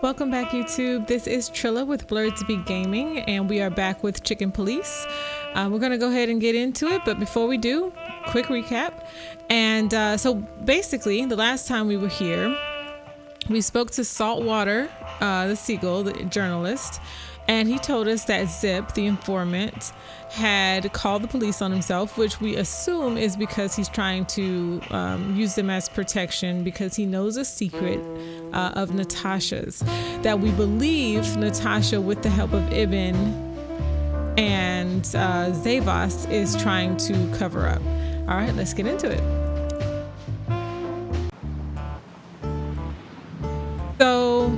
Welcome back, YouTube. This is Trilla with Blerdsbgaming, and we are back with Chicken Police. We're going to go ahead and get into it, but before we do, quick recap. And so basically, the last time we were here, we spoke to Saltwater, the seagull, the journalist, and he told us that Zipp, the informant, had called the police on himself, which we assume is because he's trying to use them as protection because he knows a secret of Natasha's that we believe Natasha, with the help of Ibn and Zavos, is trying to cover up. All right, let's get into it. So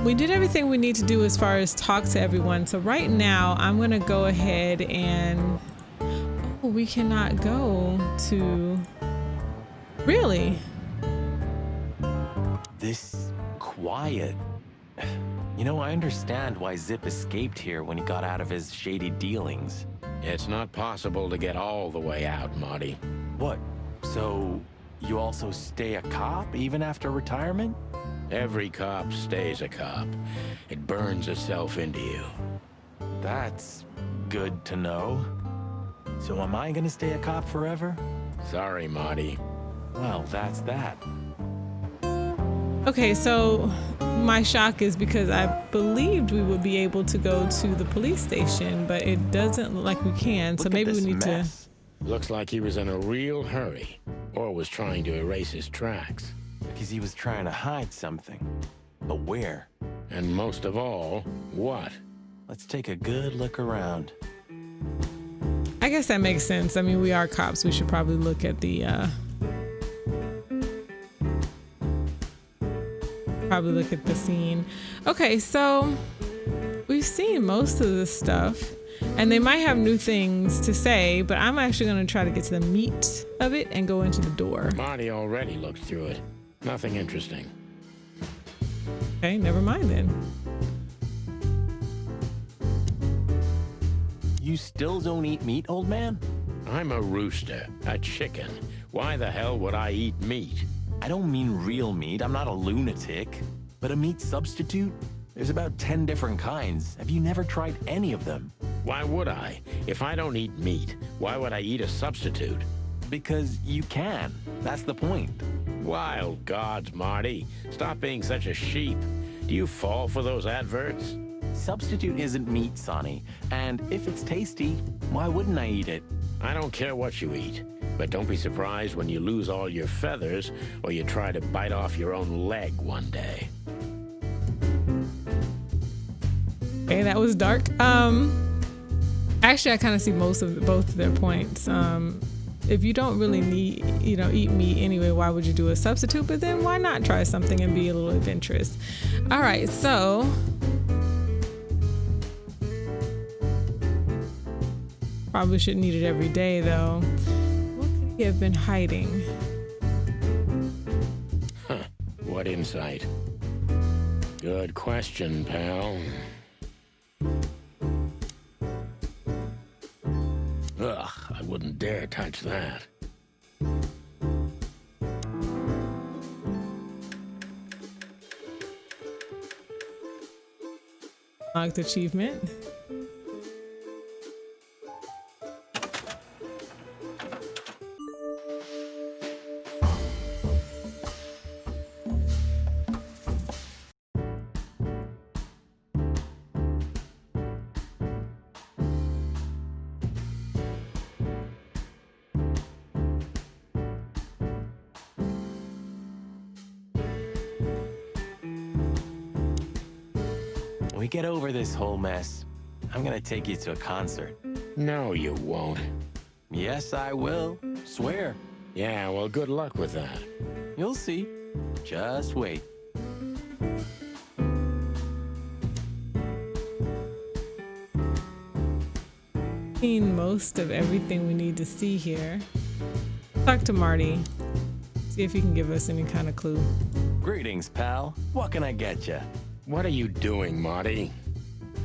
we did everything we need to do as far as talk to everyone. So right now I'm going to go ahead and we cannot go to really this quiet. You know, I understand why Zipp escaped here when he got out of his shady dealings. It's not possible to get all the way out, Marty. What? So you also stay a cop even after retirement? Every cop stays a cop. It burns itself into you. That's good to know. So am I gonna stay a cop forever? Sorry, Marty. Well, that's that. Okay, so my shock is because I believed we would be able to go to the police station, but it doesn't look like we can. So maybe we need to. Looks like he was in a real hurry, or was trying to erase his tracks. Because he was trying to hide something. But where? And most of all, what? Let's take a good look around. I guess that makes sense. I mean, we are cops. We should probably look at the scene. Okay, so we've seen most of this stuff, and they might have new things to say, but I'm actually going to try to get to the meat of it and go into the door. Marty already looked through it. Nothing interesting. Okay, never mind then. You still don't eat meat, old man? I'm a rooster, a chicken. Why the hell would I eat meat? I don't mean real meat. I'm not a lunatic. But a meat substitute? There's about 10 different kinds. Have you never tried any of them? Why would I? If I don't eat meat, why would I eat a substitute? Because you can. That's the point. Wild gods, Marty. Stop being such a sheep. Do you fall for those adverts? Substitute isn't meat, Sonny. And if it's tasty, why wouldn't I eat it? I don't care what you eat, but don't be surprised when you lose all your feathers or you try to bite off your own leg one day. Okay, that was dark. Actually, I kind of see both of their points. If you don't really need, eat meat anyway, why would you do a substitute? But then why not try something and be a little adventurous? All right, so probably shouldn't eat it every day though. What could he have been hiding? Huh, what insight? Good question, pal. Ugh, I wouldn't dare touch that. Locked achievement. When we get over this whole mess, I'm gonna take you to a concert. No, you won't. Yes, I will. Swear. Yeah, well, good luck with that. You'll see. Just wait. Seen most of everything we need to see here. Talk to Marty. See if he can give us any kind of clue. Greetings, pal. What can I get you? What are you doing, Marty?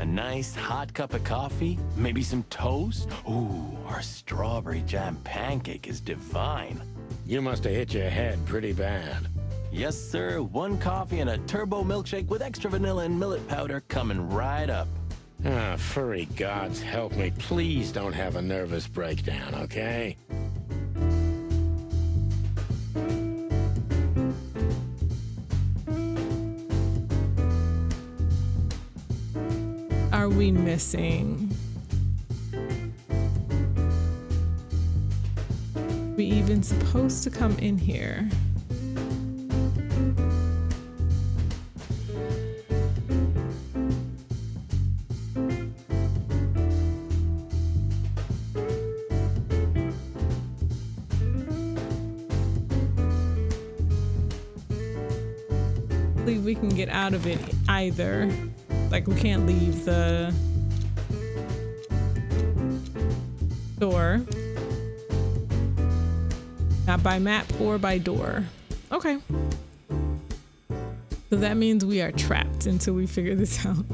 A nice hot cup of coffee? Maybe some toast? Ooh, our strawberry jam pancake is divine. You must have hit your head pretty bad. Yes, sir. 1 coffee and a turbo milkshake with extra vanilla and millet powder coming right up. Ah, furry gods help me. Please don't have a nervous breakdown, okay? Are we missing? We even supposed to come in here? We can get out of it either. Like, we can't leave the door. Not by map or by door. Okay. So that means we are trapped until we figure this out.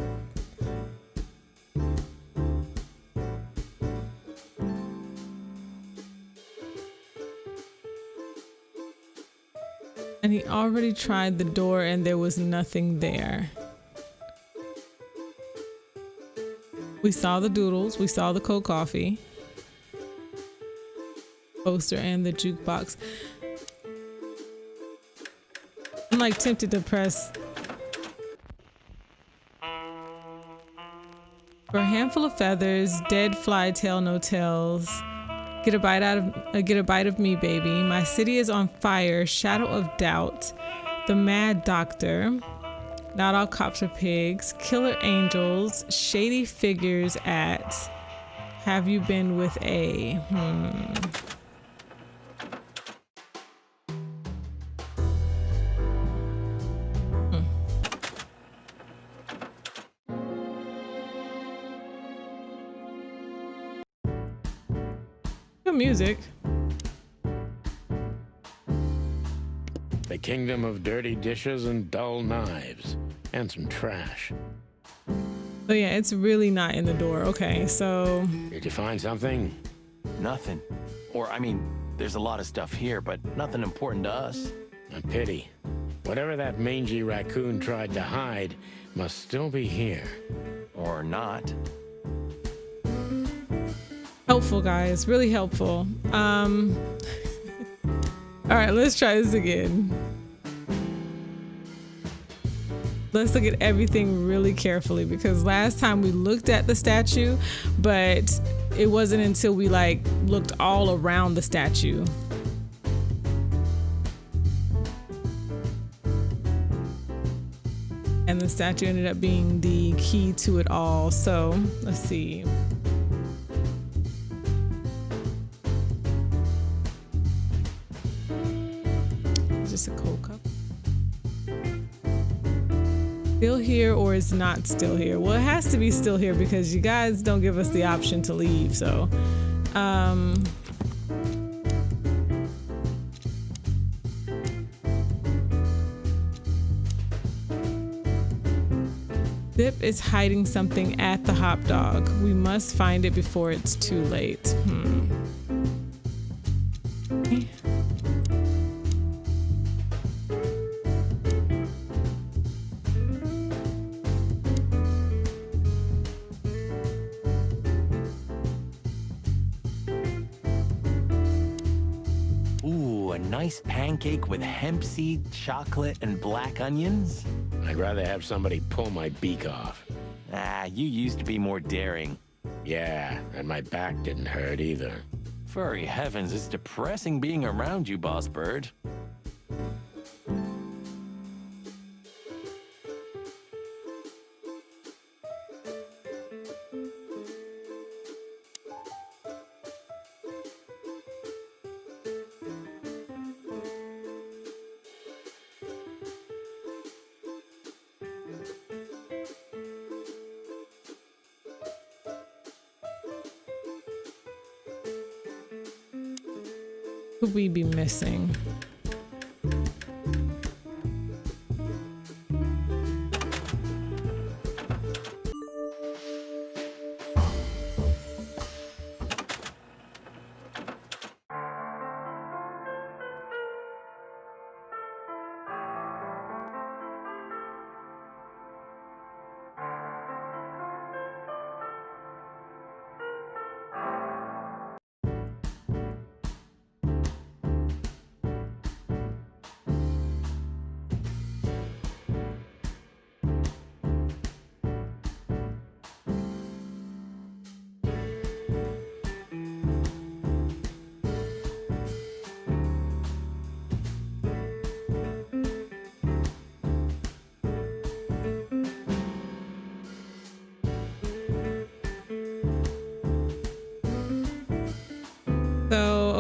And he already tried the door and there was nothing there. We saw the doodles, we saw the cold coffee, poster, and the jukebox. I'm like tempted to press. For a handful of feathers, dead fly tail, no tails. Get a bite of me, baby. My city is on fire. Shadow of doubt. The mad doctor. Not all cops are pigs. Killer angels. Shady figures at. Have you been with a? Good music. The kingdom of dirty dishes and dull knives. And some trash. So yeah, it's really not in the door. Okay, so. Did you find something? Nothing. Or, I mean, there's a lot of stuff here, but nothing important to us. A pity. Whatever that mangy raccoon tried to hide must still be here. Or not. Helpful, guys. Really helpful. All right, let's try this again. Let's look at everything really carefully, because last time we looked at the statue, but it wasn't until we like looked all around the statue. And the statue ended up being the key to it all. So let's see. Just a cold cup. Still here, or is not still here? Well, it has to be still here because you guys don't give us the option to leave. So, Zipp is hiding something at the hot dog. We must find it before it's too late. Okay. Nice pancake with hemp seed, chocolate, and black onions? I'd rather have somebody pull my beak off. Ah, you used to be more daring. Yeah, and my back didn't hurt either. Furry heavens, it's depressing being around you, Boss Bird. Could we be missing?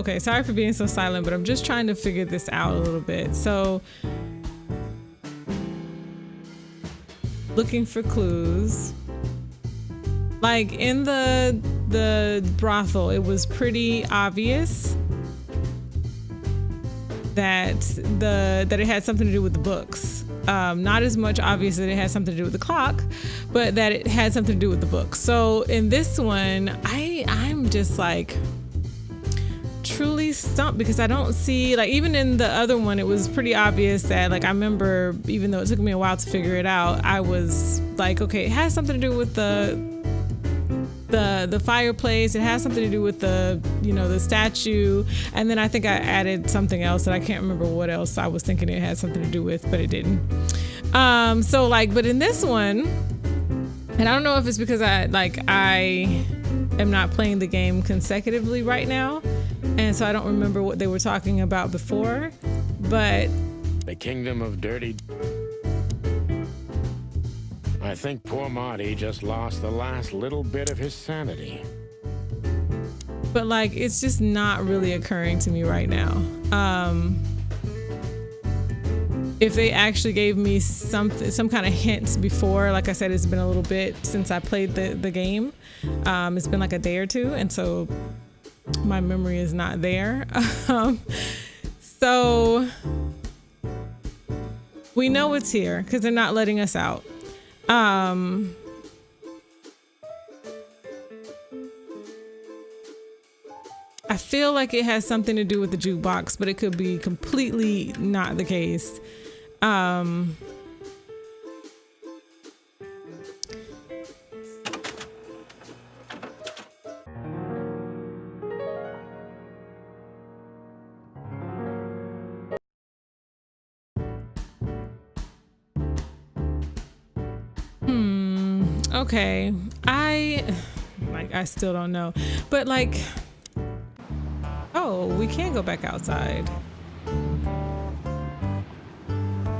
Okay, sorry for being so silent, but I'm just trying to figure this out a little bit. So, looking for clues. Like in the brothel, it was pretty obvious that it had something to do with the books. Not as much obvious that it had something to do with the clock, but that it had something to do with the books. So in this one, I'm just like truly stumped because I don't see, like, even in the other one, it was pretty obvious that, like, I remember, even though it took me a while to figure it out, I was like, okay, it has something to do with the fireplace. It has something to do with the statue. And then I think I added something else that I can't remember what else I was thinking it had something to do with, but it didn't. So like, but in this one, and I don't know if it's because I am not playing the game consecutively right now, and so I don't remember what they were talking about before, but the kingdom of dirty. I think poor Marty just lost the last little bit of his sanity. But like, it's just not really occurring to me right now. If they actually gave me some kind of hints before, like I said, it's been a little bit since I played the game. It's been like a day or two, and so my memory is not there. So we know it's here because they're not letting us out. I feel like it has something to do with the jukebox, but it could be completely not the case. Okay, I still don't know, but like, oh, we can't go back outside.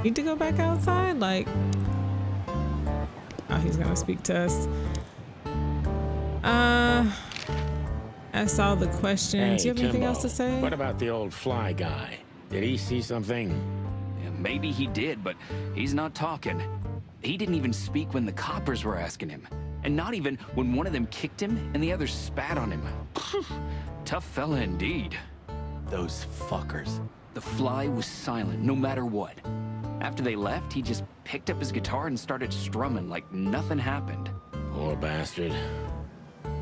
Need to go back outside? Like, oh, he's gonna speak to us. That's all the questions. Do you have anything else to say? What about the old fly guy? Did he see something? Yeah, maybe he did, but he's not talking. He didn't even speak when the coppers were asking him. And not even when one of them kicked him and the other spat on him. Tough fella indeed. Those fuckers. The fly was silent, no matter what. After they left, he just picked up his guitar and started strumming like nothing happened. Poor bastard.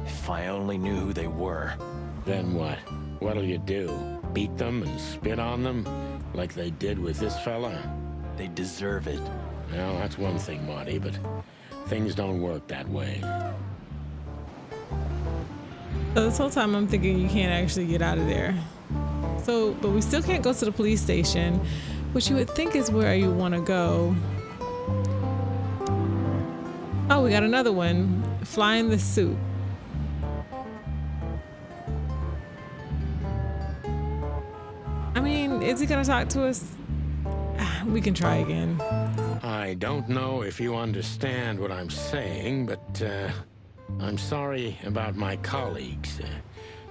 If I only knew who they were. Then what? What'll you do? Beat them and spit on them? Like they did with this fella? They deserve it. Well, that's one thing, Marty, but things don't work that way. So this whole time I'm thinking you can't actually get out of there. So, but we still can't go to the police station, which you would think is where you want to go. Oh, we got another one. Flying the suit. I mean, is he gonna talk to us? We can try again. I don't know if you understand what I'm saying, but I'm sorry about my colleagues.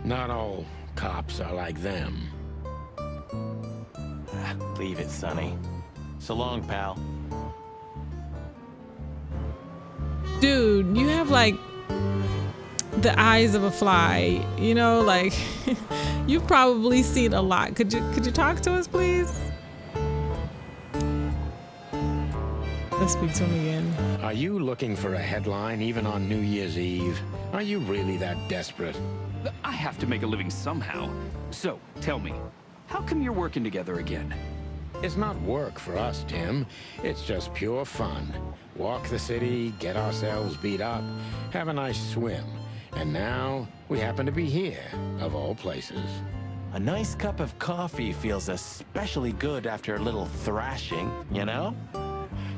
Not all cops are like them. Leave it, Sonny. So long, pal. Dude, you have like the eyes of a fly, you know, like you've probably seen a lot. Could you talk to us, please? Let's speak to him again. Are you looking for a headline even on New Year's Eve? Are you really that desperate? I have to make a living somehow. So, tell me, how come you're working together again? It's not work for us, Tim. It's just pure fun. Walk the city, get ourselves beat up, have a nice swim. And now, we happen to be here, of all places. A nice cup of coffee feels especially good after a little thrashing, you know?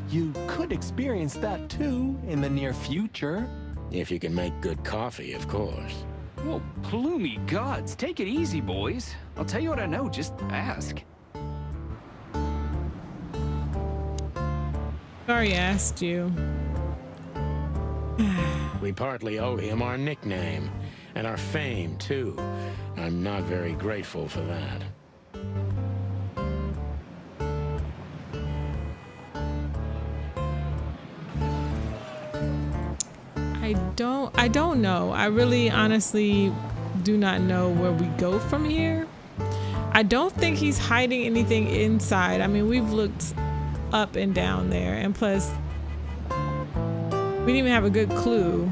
You could experience that too in the near future. If you can make good coffee, of course. Well, ploomy gods, take it easy, boys. I'll tell you what I know, just ask. Sorry I asked you. We partly owe him our nickname. And our fame, too. I'm not very grateful for that. I don't know. I really honestly do not know where we go from here. I don't think he's hiding anything inside. I mean, we've looked up and down there, and plus we didn't even have a good clue.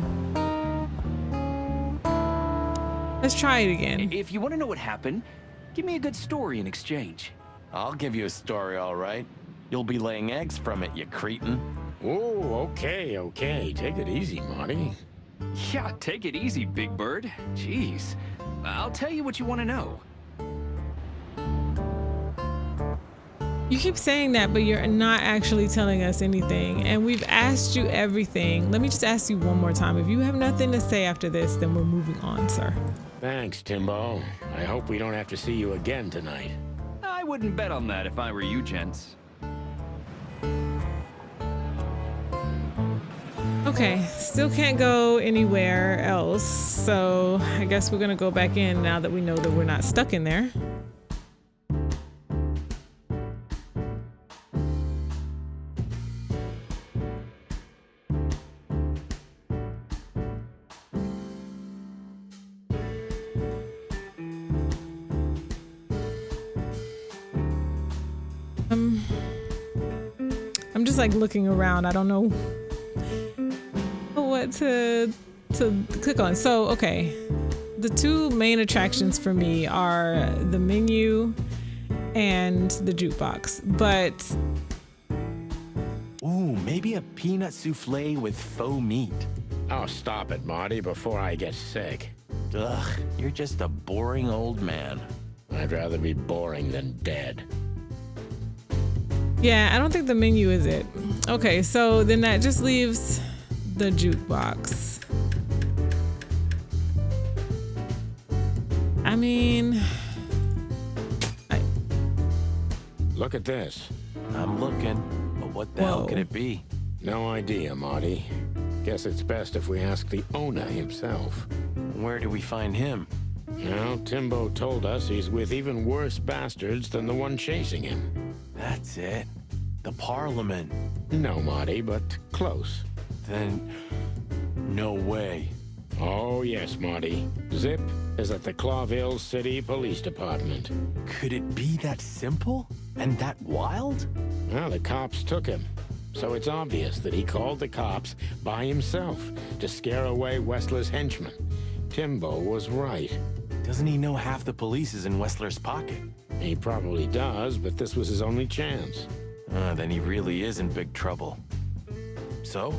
Let's try it again. If you want to know what happened, give me a good story in exchange. I'll give you a story, all right. You'll be laying eggs from it, you cretin. Oh, okay, okay. Take it easy, Marty. Yeah, take it easy, Big Bird. Jeez. I'll tell you what you want to know. You keep saying that, but you're not actually telling us anything. And we've asked you everything. Let me just ask you one more time. If you have nothing to say after this, then we're moving on, sir. Thanks, Timbo. I hope we don't have to see you again tonight. I wouldn't bet on that if I were you, gents. Okay, still can't go anywhere else. So I guess we're gonna go back in now that we know that we're not stuck in there. I'm just like looking around. I don't know what to click on. So, okay. The two main attractions for me are the menu and the jukebox. But Ooh, maybe a peanut souffle with faux meat. Oh, stop it, Marty, before I get sick. Ugh, you're just a boring old man. I'd rather be boring than dead. yeah, I don't think the menu is it. Okay, so then that just leaves the jukebox. I mean, Look at this. I'm looking, but what the hell Whoa. could it be? No idea, Marty. Guess it's best if we ask the owner himself. Where do we find him? Now, Timbo told us he's with even worse bastards than the one chasing him. That's it. The Parliament. No, Marty, but close. Then, no way. Oh, yes, Marty. Zipp is at the Clawville City Police Department. Could it be that simple? And that wild? Well, the cops took him. So it's obvious that he called the cops by himself to scare away Wessler's henchmen. Timbo was right. Doesn't he know half the police is in Wessler's pocket? He probably does, but this was his only chance. Then he really is in big trouble. So,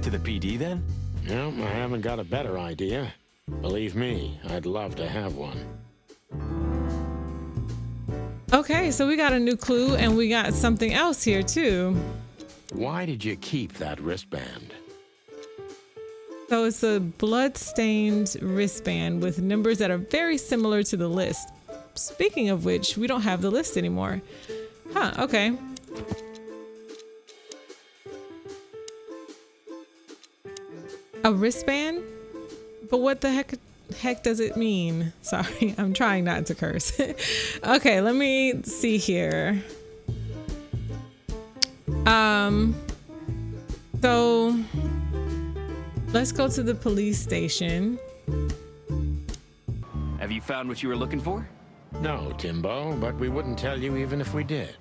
to the PD then? No, I haven't got a better idea. Believe me, I'd love to have one. okay, so we got a new clue and we got something else here too. Why did you keep that wristband? So it's a blood-stained wristband with numbers that are very similar to the list. Speaking of which, we don't have the list anymore. Huh, okay. A wristband? But what the heck does it mean? Sorry, I'm trying not to curse. Okay, let me see here. So let's go to the police station. Have you found what you were looking for? No, Timbo, but we wouldn't tell you even if we did.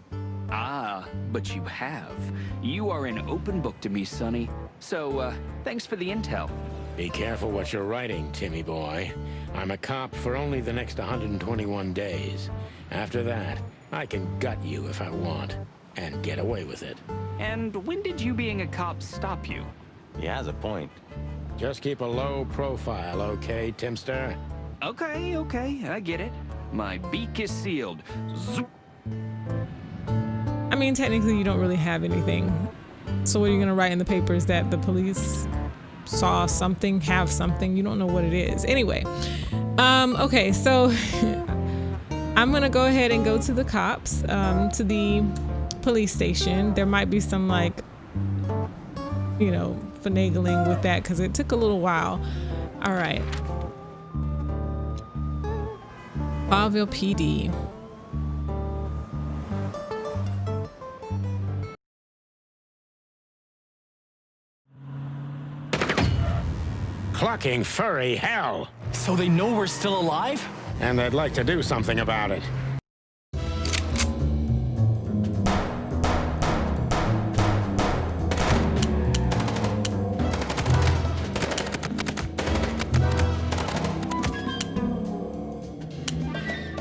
Ah, but you have. You are an open book to me, Sonny. So, thanks for the intel. Be careful what you're writing, Timmy boy. I'm a cop for only the next 121 days. After that, I can gut you if I want, and get away with it. And when did you being a cop stop you? He has a point. Just keep a low profile, okay, Timster? Okay, I get it. My beak is sealed. Zoop. I mean, technically you don't really have anything. So what are you gonna write in the papers? That the police saw something, have something? You don't know what it is. Anyway, okay, so I'm gonna go ahead and go to the cops, to the police station. There might be some like, you know, finagling with that because it took a little while. All right. Belleville PD. Clucking furry hell! So they know we're still alive? And they'd like to do something about it.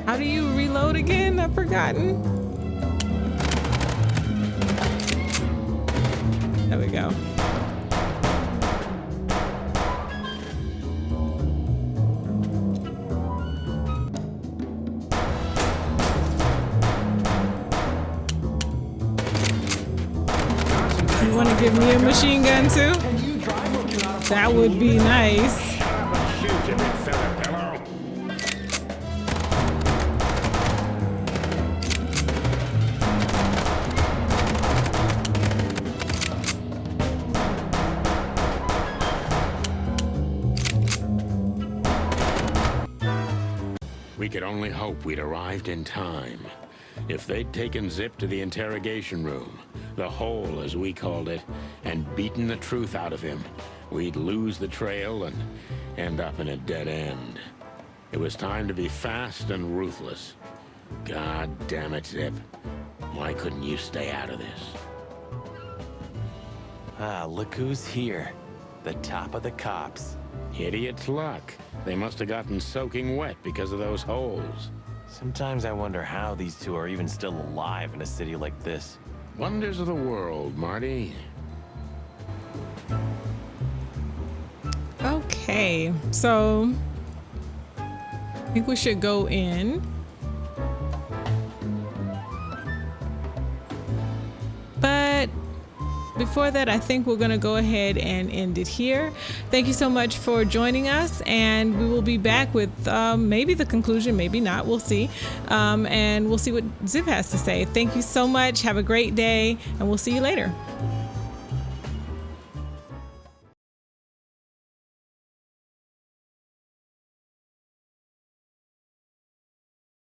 How do you reload again? I've forgotten. There we go. You want to give me a machine gun too? That would be nice. Shoot, you big feather pillow. We could only hope we'd arrived in time. If they'd taken Zipp to the interrogation room, the hole as we called it, and beaten the truth out of him, we'd lose the trail and end up in a dead end. It was time to be fast and ruthless. God damn it, Zipp. Why couldn't you stay out of this? Ah, look who's here. The top of the cops. Idiot's luck. They must have gotten soaking wet because of those holes. Sometimes I wonder how these two are even still alive in a city like this. Wonders of the world, Marty. Okay, so I think we should go in. But before that, I think we're going to go ahead and end it here. Thank you so much for joining us, and we will be back with maybe the conclusion, maybe not. We'll see. And we'll see what Zipp has to say. Thank you so much. Have a great day, and we'll see you later.